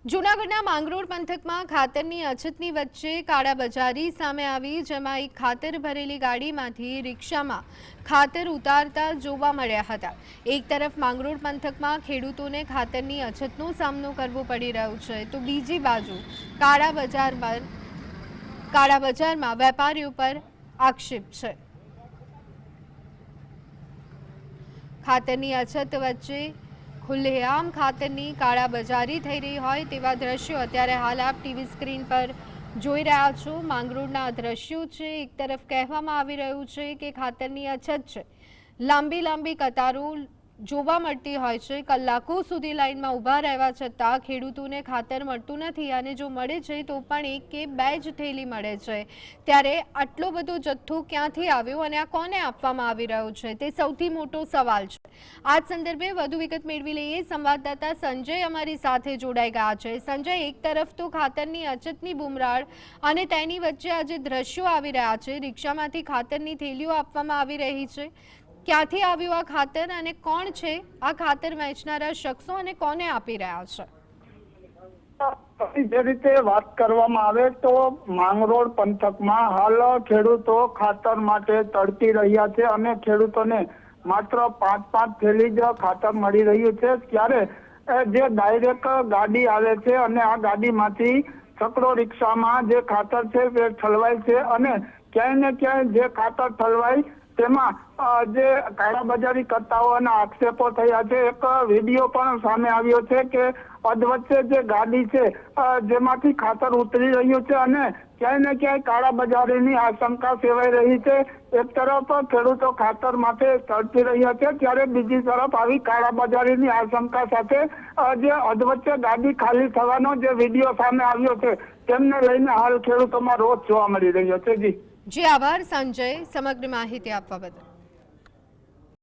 જૂનાગઢના માંગરોળ પંથકમાં ખાતરની અછતની વચ્ચે કાળાબજારી સામે આવી, જેમાં એક ખાતર ભરેલી ગાડીમાંથી રિક્ષામાં ખાતર ઉતારતા જોવા મળ્યા હતા। એક તરફ માંગરોળ પંથકમાં ખેડૂતોને ખાતરની અછતનો સામનો કરવો પડી રહ્યો છે, તો બીજી બાજુ કાળાબજારમાં વેપારીઓ પર આક્ષેપ છે। ખાતરની અછત વચ્ચે खुलेआम खातरनी काळाबजारी थई रही होय तेवा दृश्यो अत्यारे हाल आप टीवी स्क्रीन पर जोई रह्या छो। मांगरोळना दृश्यो छे। एक तरफ कहेवामां आवी रह्युं छे के खातरनी अछत छे, लांबी लांबी कतारो जोवा मळती होय छे। कलाको सुधी लाइनमां उभा रहेवा छतां खेडूतोने खातर मळतुं नथी अने जो मळे छे तो पण एक के બે જ થેલી મળે છે। ત્યારે આટલો બધો જથ્થો ક્યાંથી આવ્યો અને આ કોને આપવામાં આવી રહ્યો છે તે સૌથી મોટો સવાલ છે। આ સંદર્ભે વધુ વિગત મેળવી લઈએ। સંવાદદાતા સંજય અમારી સાથે જોડાઈ ગયા છે। સંજય, એક તરફ તો ખાતરની અછતની બુમરાળ અને તેની વચ્ચે આજે દ્રશ્યો આવી રહ્યા છે। રિક્ષામાંથી ખાતરની થેલીઓ આપવામાં આવી રહી છે। ક્યાંથી આવ્યું આ ખાતર અને કોણ છે આ ખાતર વેચનારા શખ્સો અને કોને આપી રહ્યા છે? જે રીતે વાત કરવામાં આવે તો માંગરોળ પંથકમાં હાલ ખેડૂતો ખાતર માટે તડપી રહ્યા છે અને ખેડૂતોને માત્ર 5-5 થેલી જ ખાતર મળી રહ્યું છે। ત્યારે જે ડાયરેક્ટ ગાડી આવે છે અને આ ગાડીમાંથી છકડો રિક્ષામાં જે ખાતર છે તે ઠલવાય છે અને ક્યાંય ને ક્યાંય જે ખાતર ઠલવાય તેમાં જે કાળાબજારી કરતાઓના આક્ષેપો થયા છે। એક વિડીયો પણ સામે આવ્યો છે કે અધવચ્ચે જે ગાડી છે જેમાંથી ખાતર ઉતરી રહ્યું છે અને ક્યાંય ને ક્યાંય કાળાબજારીની આશંકા સેવાઈ રહી છે। એક તરફ ખેડૂતો ખાતર માટે તડપી રહ્યા છે, ત્યારે બીજી તરફ આવી કાળાબજારીની આશંકા સાથે જે અધવચ્ચે ગાડી ખાલી થવાનો જે વિડીયો સામે આવ્યો છે તેમને લઈને હાલ ખેડૂતોમાં રોષ જોવા મળી રહ્યો છે। જી આભાર સંજય, સમગ્ર માહિતી આપવા બદલ।